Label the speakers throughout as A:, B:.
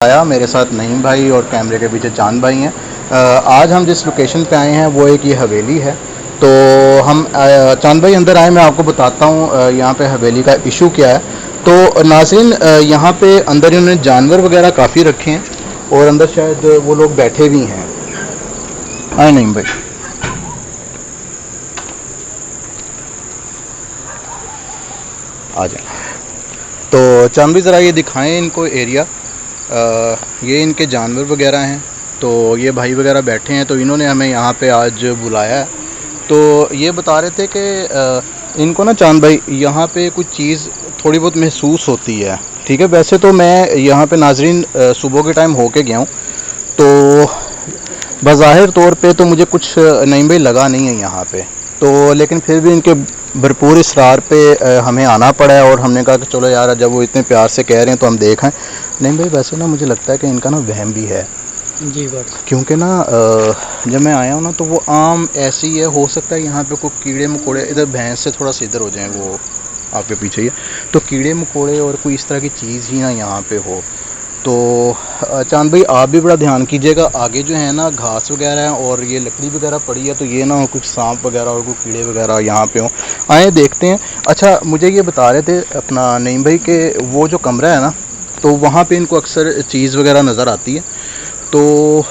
A: आया मेरे साथ नईम भाई और कैमरे के पीछे चांद भाई हैं। आज हम जिस लोकेशन पे आए हैं वो एक ये हवेली है। तो हम चांद भाई अंदर आए, मैं आपको बताता हूँ यहाँ पे हवेली का इशू क्या है। तो नाज़रीन, यहाँ पे अंदर इन्होंने जानवर वगैरह काफ़ी रखे हैं और अंदर शायद वो लोग बैठे भी हैं। आए नईम भाई, आ जाए। तो चांद भाई ज़रा ये दिखाएं इनको एरिया। ये इनके जानवर वगैरह हैं। तो ये भाई वगैरह बैठे हैं, तो इन्होंने हमें यहाँ पे आज बुलाया है। तो ये बता रहे थे कि इनको ना चांद भाई यहाँ पे कुछ चीज़ थोड़ी बहुत महसूस होती है। ठीक है, वैसे तो मैं यहाँ पे नाजरीन सुबह के टाइम होके गया हूँ, तो बज़ाहिर तौर पे तो मुझे कुछ नईम भाई लगा नहीं है यहाँ पे। तो लेकिन फिर भी इनके भरपूर इसरार पे हमें आना पड़ा है और हमने कहा कि चलो यार, जब वो इतने प्यार से कह रहे हैं तो हम देखें। नहीं भाई, वैसे ना मुझे लगता है कि इनका ना वहम भी है
B: जी बस।
A: क्योंकि ना जब मैं आया हूँ ना तो वो आम ऐसे ही है। हो सकता है यहाँ पे कोई कीड़े मकोड़े, इधर भैंस से थोड़ा सा इधर हो जाएं, वो आपके पीछे ही है, तो कीड़े मकोड़े और कोई इस तरह की चीज़ ही ना यहाँ पे हो। तो चांद भाई आप भी बड़ा ध्यान कीजिएगा, आगे जो है ना घास वगैरह है और ये लकड़ी वगैरह पड़ी है, तो ये ना हो कुछ सांप वगैरह और कोई कीड़े वगैरह यहाँ पे हो। आए देखते हैं। अच्छा, मुझे ये बता रहे थे अपना नईम भाई के वो जो कमरा है ना, तो वहाँ पे इनको अक्सर चीज़ वगैरह नज़र आती है। तो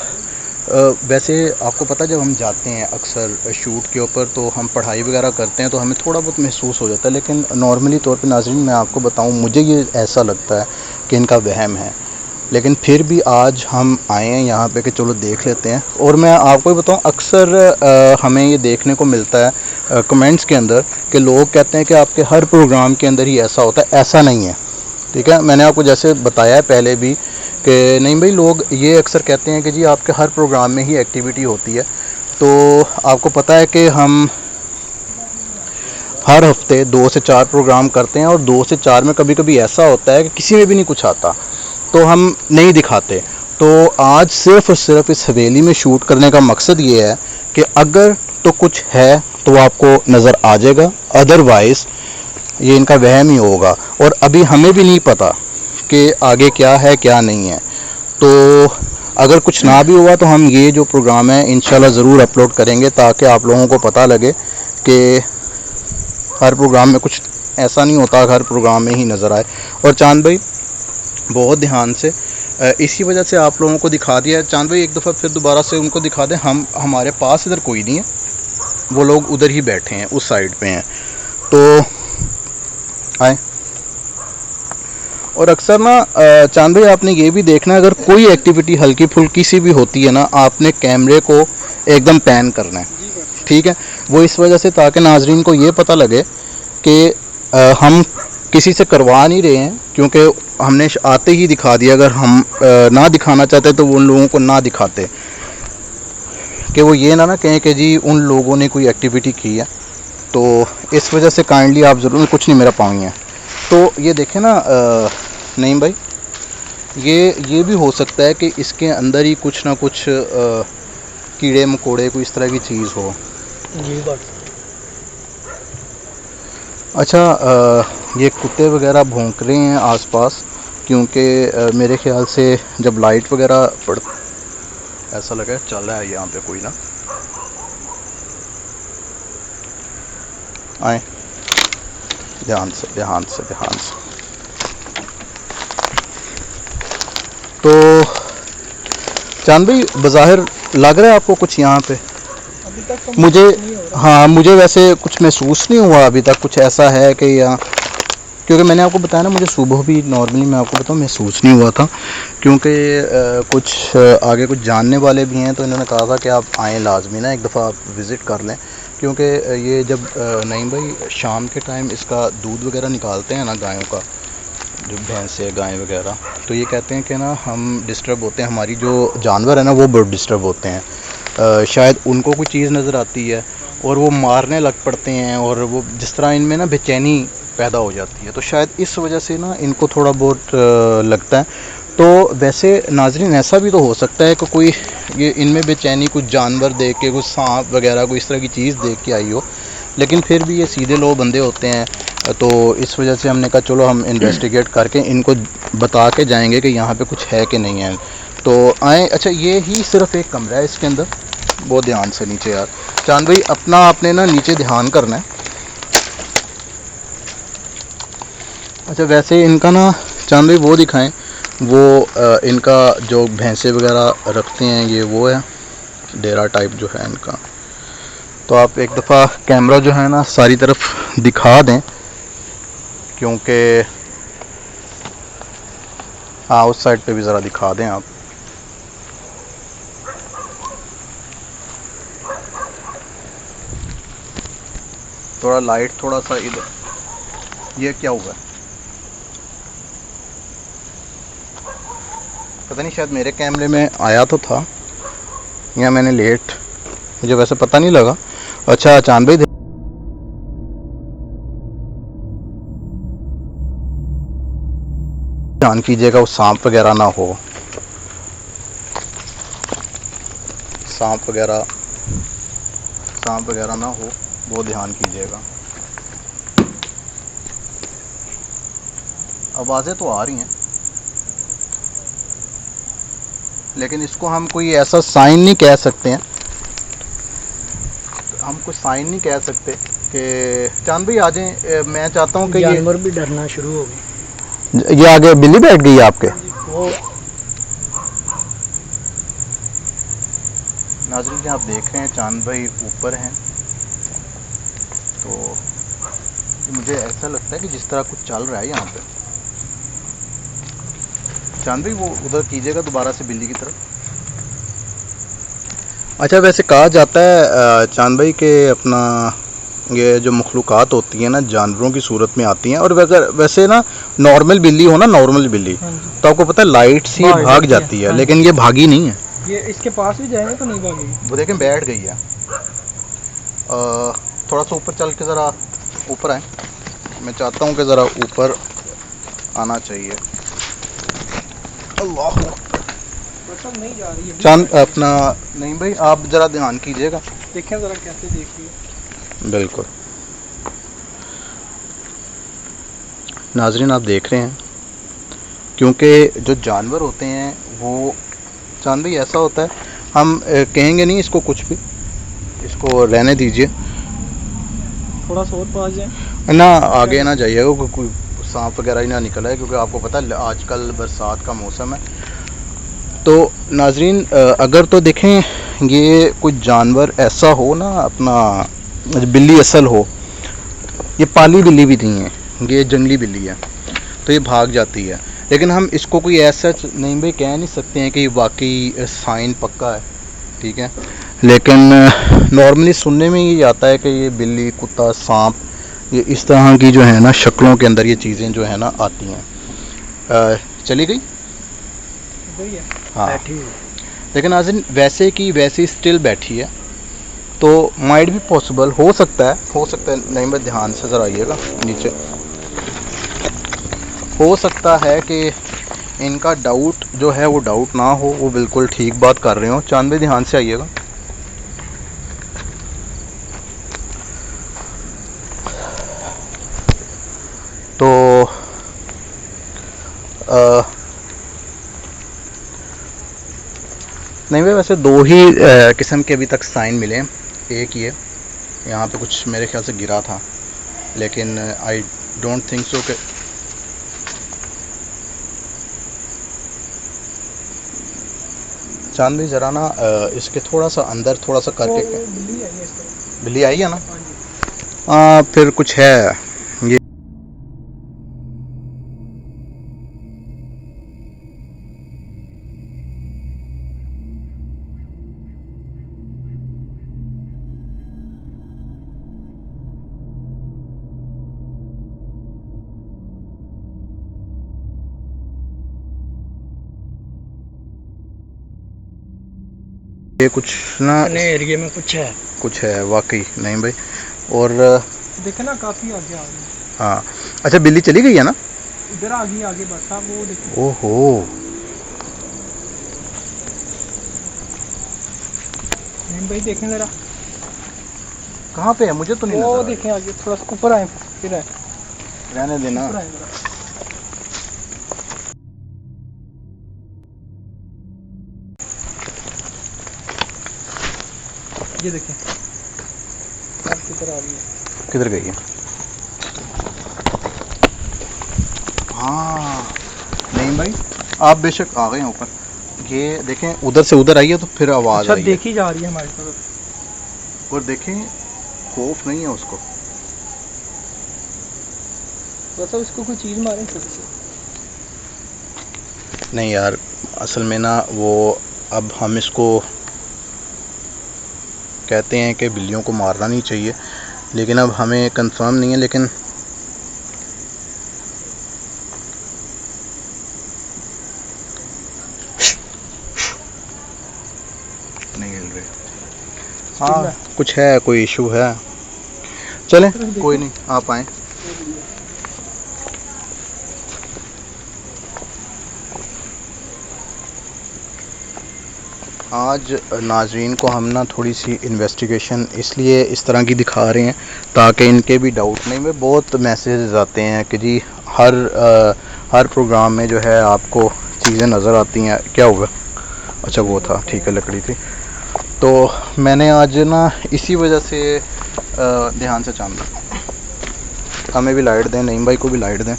A: वैसे आपको पता है, जब हम जाते हैं अक्सर शूट के ऊपर तो हम पढ़ाई वगैरह करते हैं तो हमें थोड़ा बहुत महसूस हो जाता है, लेकिन नॉर्मली तौर पे नाज़रीन मैं आपको बताऊं, मुझे ये ऐसा लगता है कि इनका वहम है। लेकिन फिर भी आज हम आए हैं यहाँ पे कि चलो देख लेते हैं। और मैं आपको ही बताऊं, अक्सर हमें ये देखने को मिलता है कमेंट्स के अंदर कि लोग कहते हैं कि आपके हर प्रोग्राम के अंदर ही ऐसा होता है। ऐसा नहीं है, ठीक है। मैंने आपको जैसे बताया है पहले भी कि नहीं भाई, लोग ये अक्सर कहते हैं कि जी आपके हर प्रोग्राम में ही एक्टिविटी होती है। तो आपको पता है कि हम हर हफ्ते 2 से 4 प्रोग्राम करते हैं और 2 से 4 में कभी कभी ऐसा होता है कि किसी में भी नहीं कुछ आता, तो हम नहीं दिखाते। तो आज सिर्फ़ और सिर्फ इस हवेली में शूट करने का मकसद ये है कि अगर तो कुछ है तो आपको नज़र आ जाएगा, अदरवाइज़ ये इनका वहम ही होगा। और अभी हमें भी नहीं पता कि आगे क्या है क्या नहीं है। तो अगर कुछ ना भी हुआ तो हम ये जो प्रोग्राम है इंशाल्लाह ज़रूर अपलोड करेंगे, ताकि आप लोगों को पता लगे कि हर प्रोग्राम में कुछ ऐसा नहीं होता, हर प्रोग्राम में ही नज़र आए। और चांद भाई बहुत ध्यान से इसी वजह से आप लोगों को दिखा दिया है। चांद भाई एक दफ़ा फिर दोबारा से उनको दिखा दें। हमारे पास इधर कोई नहीं है, वो लोग उधर ही बैठे हैं, उस साइड पे हैं। तो आए। और अक्सर ना चांद भाई आपने ये भी देखना है, अगर कोई एक्टिविटी हल्की फुल्की सी भी होती है ना, आपने कैमरे को एकदम पैन करना है, ठीक है। वो इस वजह से ताकि नाजरीन को ये पता लगे कि हम किसी से करवा नहीं रहे हैं, क्योंकि हमने आते ही दिखा दिया। अगर हम ना दिखाना चाहते तो उन लोगों को ना दिखाते, कि वो ये ना कहें कि जी उन लोगों ने कोई एक्टिविटी की है। तो इस वजह से काइंडली आप ज़रूर, कुछ नहीं मेरा पाँव है। तो ये देखें ना नईम भाई, ये भी हो सकता है कि इसके अंदर ही कुछ ना कुछ कीड़े मकोड़े कोई इस तरह की चीज़ हो।
B: जी बस।
A: अच्छा, ये कुत्ते वगैरह भौंक रहे हैं आसपास, क्योंकि मेरे ख्याल से जब लाइट वगैरह पड़, ऐसा लगा चल रहा है यहाँ पे कोई ना। आए, ध्यान से ध्यान से ध्यान से। तो चांद भाई बज़ाहिर लग रहा है आपको कुछ यहाँ पे?
B: अभी तक तो
A: मुझे,
B: नहीं हो रहा।
A: हाँ मुझे वैसे कुछ महसूस नहीं हुआ अभी तक कुछ ऐसा है कि यहाँ, क्योंकि मैंने आपको बताया ना, मुझे सुबह भी नॉर्मली मैं आपको बताऊँ महसूस नहीं हुआ था, क्योंकि कुछ आगे कुछ जानने वाले भी हैं, तो इन्होंने कहा था कि आप आएँ लाजमी ना, एक दफ़ा आप विज़िट कर लें। क्योंकि ये जब नईम भाई शाम के टाइम इसका दूध वगैरह निकालते हैं ना गायों का, जो भैंस है गाय वगैरह, तो ये कहते हैं कि ना हम डिस्टर्ब होते हैं, हमारी जो जानवर है ना वो बहुत डिस्टर्ब होते हैं। शायद उनको कोई चीज़ नज़र आती है और वो मारने लग पड़ते हैं, और वो जिस तरह इनमें ना बेचैनी पैदा हो जाती है, तो शायद इस वजह से ना इनको थोड़ा बहुत लगता है। तो वैसे नाजरीन ऐसा भी तो हो सकता है कि कोई ये इनमें बेचैनी कुछ जानवर देख के, कुछ सांप वगैरह कोई इस तरह की चीज़ देख के आई हो, लेकिन फिर भी ये सीधे लोग बंदे होते हैं, तो इस वजह से हमने कहा चलो हम इन्वेस्टिगेट करके इनको बता के जाएंगे कि यहाँ पे कुछ है कि नहीं है। तो आए। अच्छा, ये ही सिर्फ एक कमरा है इसके अंदर। बहुत ध्यान से नीचे यार चांद भाई, अपना आपने ना नीचे ध्यान करना है। अच्छा, वैसे इनका ना चांद भाई वो दिखाएं, वो इनका जो भैंसे वगैरह रखते हैं ये वो है डेरा टाइप जो है इनका। तो आप एक दफ़ा कैमरा जो है ना सारी तरफ दिखा दें, क्योंकि हाँ उस साइड पे भी ज़रा दिखा दें आप। थोड़ा लाइट थोड़ा सा इधर। ये क्या हुआ है पता नहीं, शायद मेरे कैमरे में आया तो था या मैंने लेट, मुझे वैसे पता नहीं लगा। अच्छा चांद भाई ध्यान कीजिएगा वो सांप वगैरह ना हो, सांप वगैरह ना हो, वो ध्यान कीजिएगा। आवाज़ें तो आ रही हैं लेकिन इसको हम कोई ऐसा साइन नहीं कह सकते हैं, हम कुछ साइन नहीं कह सकते कि चांद भाई आ जाएं। मैं चाहता हूँ कि
B: जानवर भी डरना शुरू हो गए।
A: ये आगे बिल्ली बैठ गई है आपके।
B: वो
A: नाज़रीन आप देख रहे हैं चांद भाई ऊपर हैं, तो मुझे ऐसा लगता है कि जिस तरह कुछ चल रहा है यहाँ पे। चांद भाई वो उधर कीजिएगा दोबारा से बिल्ली की तरफ। अच्छा, वैसे कहा जाता है चांद भाई के अपना ये जो मखलूक़ात होती हैं ना जानवरों की सूरत में आती हैं, और वैसे ना नॉर्मल बिल्ली हो ना, नॉर्मल बिल्ली, तो आपको पता है लाइट से ये भाग जाती है, लेकिन ये भागी नहीं है।
B: ये इसके पास भी जाएंगे तो नहीं भागेगी।
A: वो देखें बैठ गई है। थोड़ा सा ऊपर चल के ज़रा ऊपर आए, मैं चाहता हूँ कि ज़रा ऊपर आना चाहिए। अल्लाह
B: नहीं जा रही है
A: चांद अपना नहीं भाई, आप ज़रा ध्यान कीजिएगा,
B: देखें ज़रा कैसे देखिए।
A: बिल्कुल। नाजरीन आप देख रहे हैं, क्योंकि जो जानवर होते हैं वो चांद भाई ऐसा होता है, हम कहेंगे नहीं इसको कुछ भी, इसको रहने दीजिए।
B: थोड़ा सा और पास जाए
A: ना आगे ना जाइएगा, कोई सांप वगैरह ही ना निकला है, क्योंकि आपको पता है आजकल बरसात का मौसम है। तो नाजरीन अगर तो देखें ये कोई जानवर ऐसा हो ना, अपना बिल्ली असल हो, ये पाली बिल्ली भी नहीं है, ये जंगली बिल्ली है, तो ये भाग जाती है। लेकिन हम इसको कोई ऐसा नहीं भाई कह नहीं सकते हैं कि ये वाकई साइन पक्का है, ठीक है। लेकिन नॉर्मली सुनने में ये आता है कि ये बिल्ली, कुत्ता, सांप, ये इस तरह की जो है ना शक्लों के अंदर ये चीज़ें जो है ना आती हैं। चली गई हाँ, लेकिन नाज़रीन वैसे की वैसे स्टिल बैठी है, तो माइट भी पॉसिबल हो सकता है नहीं, मैं ध्यान से ज़रा आइएगा नीचे। हो सकता है कि इनका डाउट जो है वो डाउट ना हो, वो बिल्कुल ठीक बात कर रहे हो। चांद भाई ध्यान से आइएगा। तो नहीं भाई, वैसे दो ही किस्म के अभी तक साइन मिले। एक ये यहाँ पे कुछ मेरे ख्याल से गिरा था, लेकिन आई डोंट थिंक सो कि चांद भाई ज़रा ना इसके थोड़ा सा अंदर थोड़ा सा करके। बिल्ली आई है ना, फिर कुछ है ये। ये कुछ ना
B: अपने एरिया में कुछ है
A: वाकई नहीं भाई। और
B: देखे ना काफी आगे आ गई।
A: हाँ, अच्छा बिल्ली चली गई है ना,
B: इधर आ गई आगे बस आप वो देखो।
A: ओहो,
B: भाई देखें जरा
A: कहाँ पे है, मुझे तो नहीं
B: वो
A: नजर
B: देखें आगे थोड़ा सा ऊपर आए फिर आए।
A: रहने देना।
B: ऊपर आएगा। ये देखें अब किधर आ रही है।
A: किधर गई है? हाँ नहीं भाई, आप बेशक आ गए हैं ऊपर। ये देखें उधर से उधर आई है तो फिर आवाज़
B: अच्छा
A: आई है।
B: देखी जा रही है हमारी तरफ।
A: और देखें खौफ नहीं है उसको।
B: मतलब इसको कोई चीज़ मारे छोटी सी।
A: नहीं यार, असल में ना वो, अब हम इसको कहते हैं कि बिल्लियों को मारना नहीं चाहिए, लेकिन अब हमें कंफर्म नहीं है, लेकिन नहीं हिल रहे। हाँ कुछ है, कोई इशू है। चलें कोई नहीं, आप आएँ। आज नाज़रीन को हम ना थोड़ी सी इन्वेस्टिगेशन इसलिए इस तरह की दिखा रहे हैं ताकि इनके भी डाउट नहीं में बहुत मैसेजेस आते हैं कि जी हर प्रोग्राम में जो है आपको चीज़ें नज़र आती हैं। क्या हुआ? अच्छा वो था, ठीक है, लकड़ी थी। तो मैंने आज ना इसी वजह से ध्यान से चांदा, हमें भी लाइट दें, नईम भाई को भी लाइट दें।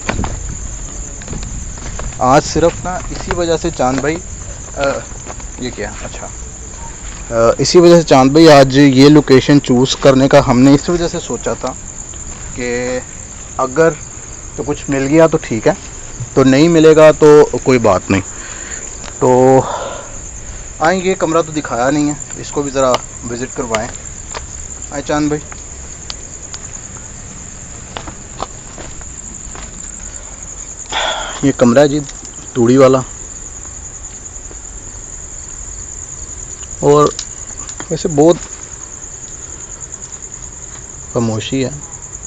A: आज सिर्फ ना इसी वजह से चांद भाई ये क्या, अच्छा इसी वजह से चांद भाई आज ये लोकेशन चूज़ करने का हमने इस वजह से सोचा था कि अगर तो कुछ मिल गया तो ठीक है, तो नहीं मिलेगा तो कोई बात नहीं। तो आएंगे, कमरा तो दिखाया नहीं है, इसको भी ज़रा विज़िट करवाएं। आए चांद भाई। ये कमरा है जी तूड़ी वाला, और वैसे बहुत खामोशी है,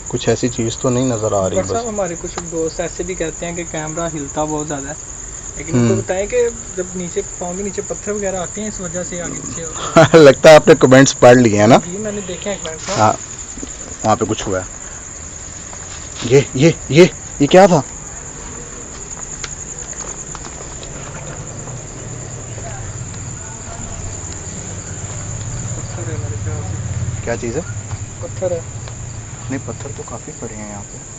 A: कुछ ऐसी चीज़ तो नहीं नज़र आ रही। बस
B: हमारे कुछ दोस्त ऐसे भी कहते हैं कि कैमरा हिलता बहुत ज़्यादा है, लेकिन उनको बताएं कि जब नीचे पाँव के नीचे पत्थर वगैरह आते हैं इस वजह से आगे पीछे
A: लगता है आपने कमेंट्स पढ़ लिए हैं ना?
B: जी मैंने देखे हैं कमेंट्स।
A: हाँ वहाँ पे कुछ हुआ है। ये क्या था?
B: पत्थर है मेरे ख्याल से।
A: क्या चीज़ है?
B: पत्थर है।
A: नहीं पत्थर तो काफ़ी पड़े हैं यहाँ पे।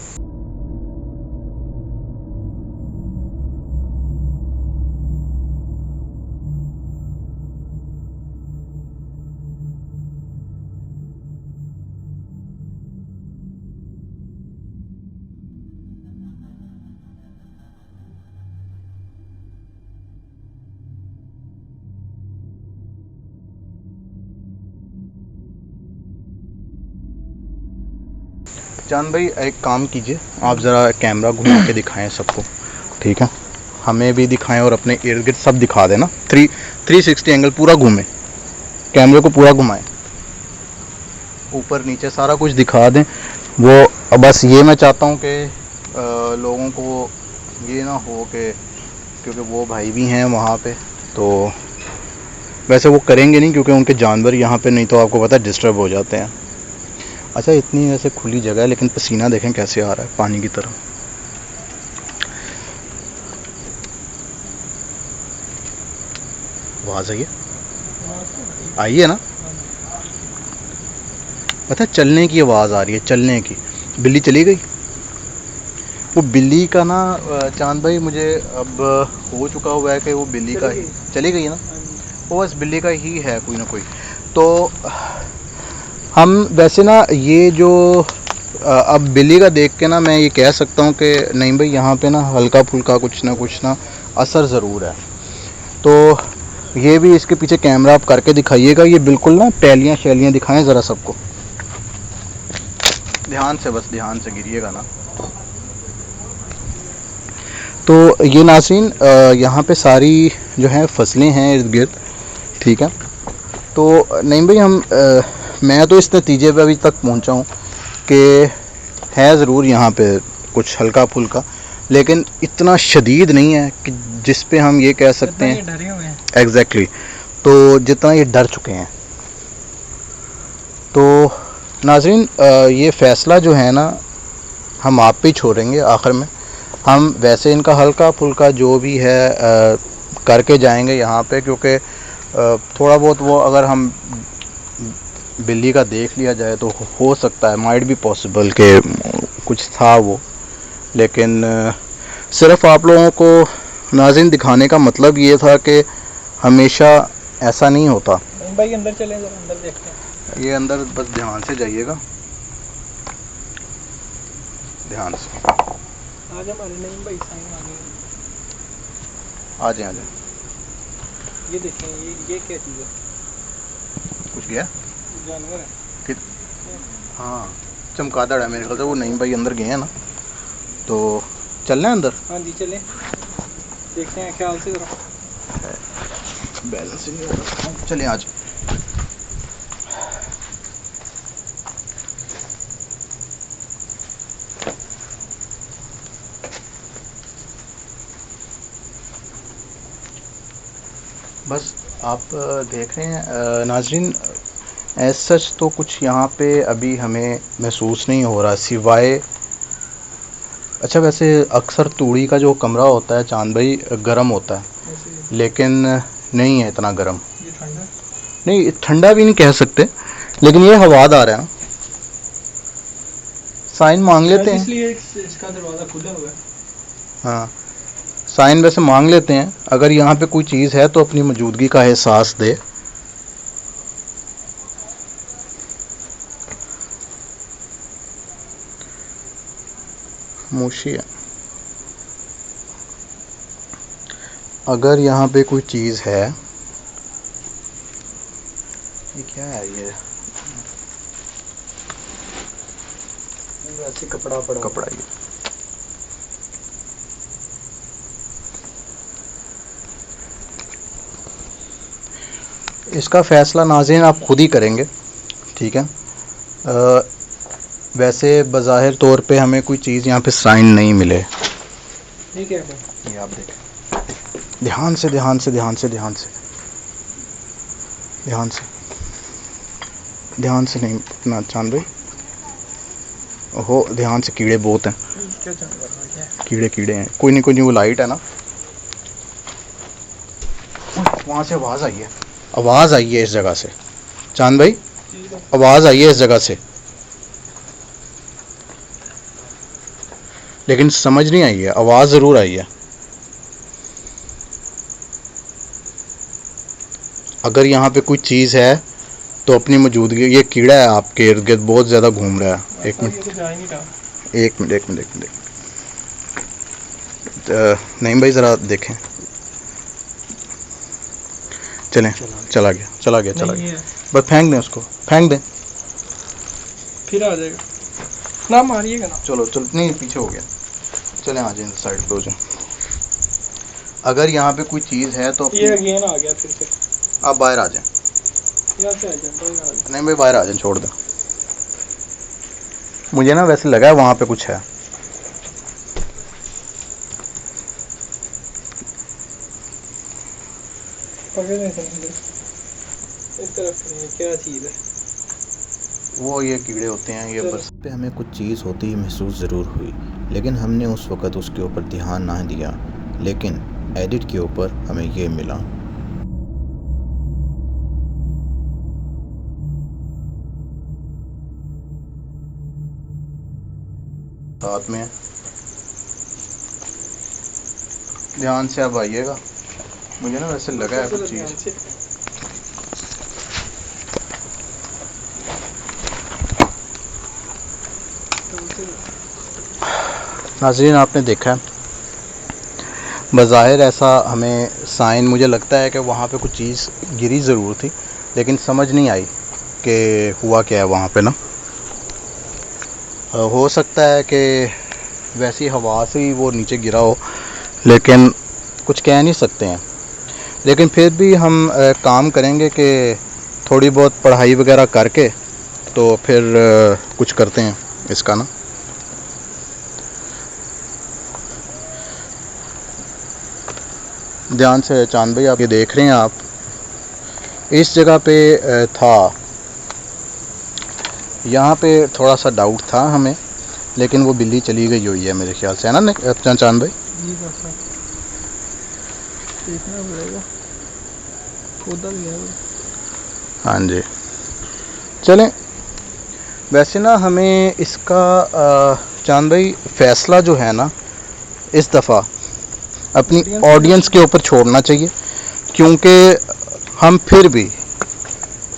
A: चांद भाई एक काम कीजिए, आप ज़रा कैमरा घुमा के दिखाएं सबको, ठीक है? हमें भी दिखाएं और अपने इर्द गिर्द सब दिखा देना। 360 एंगल पूरा घूमें, कैमरे को पूरा घुमाएं, ऊपर नीचे सारा कुछ दिखा दें। वो बस ये मैं चाहता हूँ कि लोगों को ये ना हो कि, क्योंकि वो भाई भी हैं वहाँ पे, तो वैसे वो करेंगे नहीं क्योंकि उनके जानवर यहाँ पे नहीं तो आपको पता है डिस्टर्ब हो जाते हैं। अच्छा इतनी वैसे खुली जगह है, लेकिन पसीना देखें कैसे आ रहा है पानी की तरह। आवाज़ आई है ना? पता है चलने की आवाज़ आ रही है, चलने की। बिल्ली चली गई। वो बिल्ली का ना चांद भाई मुझे अब हो चुका हुआ है कि वो बिल्ली का ही चली गई ना, वो बस बिल्ली का ही है कोई ना कोई। तो हम वैसे ना ये जो अब बिल्ली का देख के ना मैं ये कह सकता हूँ कि नहीं भाई यहाँ पे ना हल्का फुल्का कुछ ना असर ज़रूर है। तो ये भी इसके पीछे कैमरा आप करके दिखाइएगा, ये बिल्कुल ना टैलियाँ शैलियाँ दिखाएं ज़रा सबको, ध्यान से, बस ध्यान से गिरिएगा ना। तो ये नाज़रीन यहाँ पे सारी जो है फसलें हैं इर्द गिर्द, ठीक है? तो नहीं भाई मैं तो इस नतीजे पे अभी तक पहुँचा हूँ कि है ज़रूर यहाँ पे कुछ हल्का फुल्का, लेकिन इतना शदीद नहीं है कि जिस पे हम ये कह सकते हैं
B: डरे हुए हैं।
A: एग्जैक्टली, तो जितना ये डर चुके हैं। तो नाज़रीन ये फ़ैसला जो है ना हम आप पे ही छोड़ेंगे आखिर में। हम वैसे इनका हल्का फुल्का जो भी है करके जाएंगे यहाँ पे, क्योंकि थोड़ा बहुत वो अगर हम बिल्ली का देख लिया जाए तो हो सकता है, माइट भी पॉसिबल कि कुछ था वो। लेकिन सिर्फ आप लोगों को नाज़रीन दिखाने का मतलब ये था कि हमेशा ऐसा नहीं होता।
B: नहीं भाई अंदर चलें, जरा अंदर देखते हैं।
A: ये अंदर बस ध्यान से जाइएगा, ध्यान से।
B: आज हमारे नहीं भाई साइन आ गए।
A: आ जाए आ जाए।
B: ये देखें, ये क्या चीज़ है?
A: कुछ गया
B: जानवर है।
A: कि हाँ चमगादड़ है मेरे ख्याल से। वो नहीं भाई अंदर गए हैं ना, तो चलना है अंदर।
B: हाँ जी चलें, देखते हैं ख्याल से जरा।
A: बैलेंस ही नहीं हो रहा। चलें आज। बस आप देख रहे हैं नाजरीन, एज सच तो कुछ यहाँ पे अभी हमें महसूस नहीं हो रहा, सिवाय अच्छा वैसे अक्सर तूड़ी का जो कमरा होता है चांद भाई गर्म होता है,
B: ऐसे
A: लेकिन नहीं है इतना गर्म।
B: ये ठंडा
A: नहीं ठंडा भी नहीं कह सकते, लेकिन ये हवादार है ना। साइन मांग लेते हैं।
B: इसलिए इसका दरवाज़ा खुला हुआ है।
A: हाँ साइन वैसे मांग लेते हैं, अगर यहाँ पे कोई चीज़ है तो अपनी मौजूदगी का एहसास दे। खामोशी है। अगर यहाँ पे कोई चीज़ है, ये क्या है? ये
B: वैसे कपड़ा पड़ा
A: कपड़ा ये इसका फ़ैसला नाज़रीन आप खुद ही करेंगे, ठीक है। वैसे बज़ाहिर तौर पे हमें कोई चीज़ यहाँ पे साइन नहीं मिले।
B: ठीक है भाई,
A: ये आप देखें, ध्यान से ध्यान से ध्यान से ध्यान से ध्यान से ध्यान से नहीं इतना चांद भाई। ओहो ध्यान से, कीड़े बहुत हैं।
B: क्या जानवर है क्या?
A: कीड़े हैं। कोई नहीं वो लाइट है ना। वहाँ से आवाज़ आई है, आवाज़ आई है इस जगह से चांद भाई, आवाज़ आई है इस जगह से, लेकिन समझ नहीं आई है, आवाज़ ज़रूर आई है। अगर यहाँ पे कोई चीज़ है तो अपनी मौजूदगी, ये कीड़ा है आपके इर्द गिर्द बहुत ज़्यादा घूम रहा है। एक मिनट एक मिनट एक मिनट एक मिनट नहीं भाई ज़रा देखें। चलें, चला गया। बस फेंक दें उसको, फेंक दें।
B: फिर आ जाएगा ना, मारिएगा ना।
A: चलो नहीं पीछे हो गया। चलें आ जाए साइड पे हो जाए। अगर यहाँ पे कोई चीज़ है तो
B: ये अगेन आ गया फिर से।
A: आप बाहर आ जाएं।
B: यहाँ से आ जाए।
A: नहीं भाई बाहर आ जाएं, छोड़ दें। मुझे ना वैसे लगा है वहाँ पे कुछ है।
B: इस तरफ क्या चीज़ है?
A: वो ये कीड़े होते हैं ये बस। पे हमें कुछ चीज़ होती ही महसूस ज़रूर हुई, लेकिन हमने उस वक़्त उसके ऊपर ध्यान ना दिया। लेकिन एडिट के ऊपर हमें ये मिला। साथ में ध्यान से आप आइएगा। मुझे ना वैसे लगा है कुछ चीज़। नाज़रीन आपने देखा है, बज़ाहिर ऐसा हमें साइन, मुझे लगता है कि वहाँ पे कुछ चीज़ गिरी ज़रूर थी, लेकिन समझ नहीं आई कि हुआ क्या है वहाँ पे ना। हो सकता है कि वैसी हवा से ही वो नीचे गिरा हो, लेकिन कुछ कह नहीं सकते हैं। लेकिन फिर भी हम काम करेंगे कि थोड़ी बहुत पढ़ाई वगैरह करके तो फिर कुछ करते हैं इसका ना। ध्यान से चांद भाई, आप ये देख रहे हैं, आप इस जगह पे था, यहाँ पे थोड़ा सा डाउट था हमें, लेकिन वो बिल्ली चली गई हुई है मेरे ख्याल से, है ना चांद भाई?
B: जी डॉक्टर साहब, देखना पड़ेगा, पौधा भी है वो।
A: हाँ जी, चलें। वैसे ना हमें इसका चांद भाई फ़ैसला जो है ना इस दफ़ा अपनी ऑडियंस के ऊपर छोड़ना चाहिए, क्योंकि हम फिर भी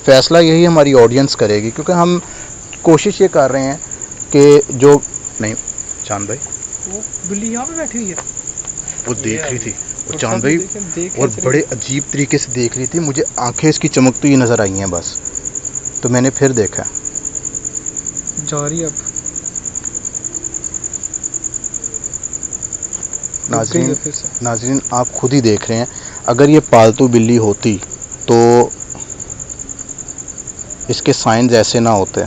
A: फ़ैसला यही हमारी ऑडियंस करेगी, क्योंकि हम कोशिश ये कर रहे हैं कि जो नहीं चांद भाई
B: वो बिल्ली यहाँ पे बैठी हुई है,
A: वो देख रही थी, और चांद
B: भी
A: भाई
B: देख
A: और बड़े अजीब तरीके से देख रही थी, मुझे आंखें इसकी चमकती हुई नज़र आई हैं बस, तो मैंने फिर देखा।
B: जा रही है अब,
A: नाज़रीन
B: फिर से।
A: नाज़रीन आप खुद ही देख रहे हैं, अगर ये पालतू बिल्ली होती तो इसके साइंस ऐसे ना होते।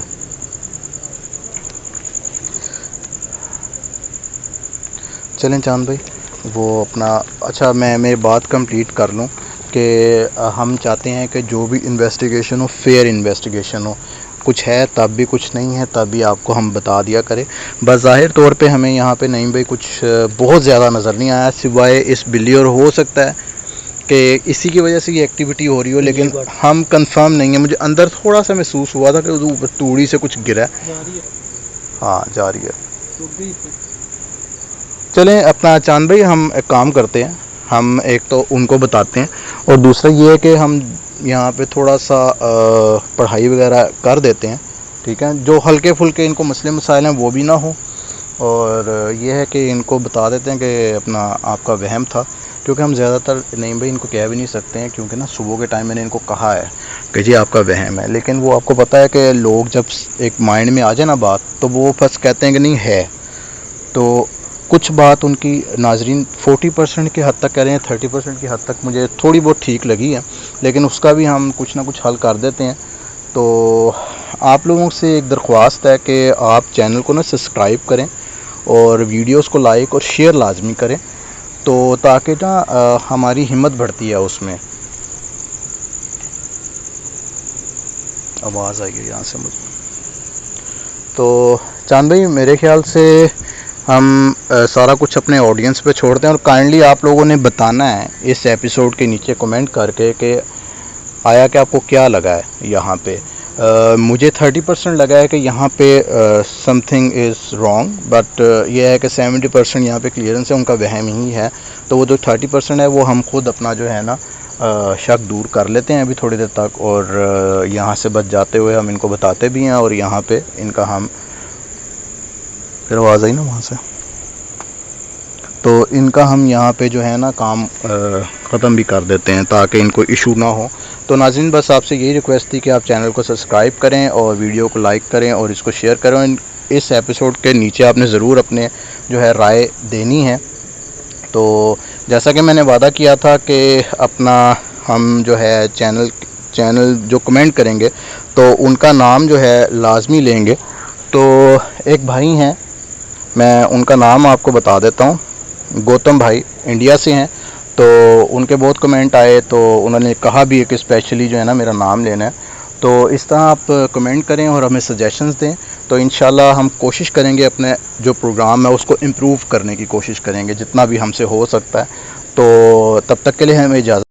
A: चलें चांद भाई, वो अपना अच्छा मैं मेरी बात कंप्लीट कर लूँ कि हम चाहते हैं कि जो भी इन्वेस्टिगेशन हो फेयर इन्वेस्टिगेशन हो, कुछ है तब भी, कुछ नहीं है तब भी आपको हम बता दिया करें। बस ज़ाहिर तौर पे हमें यहाँ पे नहीं भाई कुछ बहुत ज़्यादा नज़र नहीं आया सिवाय इस बिल्ली, और हो सकता है कि इसी की वजह से ये एक्टिविटी हो रही हो, लेकिन हम कंफर्म नहीं है। मुझे अंदर थोड़ा सा महसूस हुआ था कि ऊपर तूड़ी से कुछ गिरा है।
B: जा रही है,
A: हाँ जा रही है।
B: रुक गई फिर।
A: चलें अपना चांद भाई हम एक काम करते हैं, हम एक तो उनको बताते हैं, और दूसरा ये है कि हम यहाँ पे थोड़ा सा पढ़ाई वगैरह कर देते हैं, ठीक है, जो हल्के फुल्के इनको मसले मसाइल हैं वो भी ना हो, और ये है कि इनको बता देते हैं कि अपना आपका वहम था, क्योंकि हम ज़्यादातर नहीं भाई इनको कह भी नहीं सकते हैं, क्योंकि ना सुबह के टाइम मैंने इनको कहा है कि जी आपका वहम है, लेकिन वो आपको पता है कि लोग जब एक माइंड में आ जाए ना बात, तो वो बस कहते हैं कि नहीं है। तो कुछ बात उनकी नाजरीन 40% के हद तक कह रहे हैं, 30% की हद तक मुझे थोड़ी बहुत ठीक लगी है, लेकिन उसका भी हम कुछ ना कुछ हल कर देते हैं। तो आप लोगों से एक दरख्वास्त है कि आप चैनल को ना सब्सक्राइब करें और वीडियोस को लाइक और शेयर लाजमी करें, तो ताकि ना हमारी हिम्मत बढ़ती है उसमें। आवाज़ आई है यहाँ से मुझे। तो चांद भाई मेरे ख्याल से हम सारा कुछ अपने ऑडियंस पे छोड़ते हैं, और काइंडली आप लोगों ने बताना है इस एपिसोड के नीचे कमेंट करके कि आया कि आपको क्या लगा है यहाँ पे। मुझे 30% लगा है कि यहाँ पे समथिंग इज़ रॉन्ग, बट ये है कि 70% यहाँ पे क्लियरेंस है, उनका वहम ही है। तो वो जो 30% है वो हम खुद अपना जो है ना शक दूर कर लेते हैं अभी थोड़ी देर तक, और यहाँ से बच जाते हुए हम इनको बताते भी हैं, और यहाँ पे इनका हम फिर आवाज़ आई ना वहाँ से, तो इनका हम यहाँ पे जो है ना काम ख़त्म भी कर देते हैं ताकि इनको इशू ना हो। तो नाज़रीन बस आपसे यही रिक्वेस्ट थी कि आप चैनल को सब्सक्राइब करें और वीडियो को लाइक करें और इसको शेयर करें। इस एपिसोड के नीचे आपने ज़रूर अपने जो है राय देनी है। तो जैसा कि मैंने वादा किया था कि अपना हम जो है चैनल जो कमेंट करेंगे तो उनका नाम जो है लाजमी लेंगे। तो एक भाई हैं, मैं उनका नाम आपको बता देता हूँ, गौतम भाई इंडिया से हैं। तो उनके बहुत कमेंट आए, तो उन्होंने कहा भी है कि स्पेशली जो है ना मेरा नाम लेना है। तो इस तरह आप कमेंट करें और हमें सजेशंस दें, तो इंशाल्लाह हम कोशिश करेंगे अपने जो प्रोग्राम है उसको इम्प्रूव करने की कोशिश करेंगे जितना भी हमसे हो सकता है। तो तब तक के लिए हमें इजाज़त।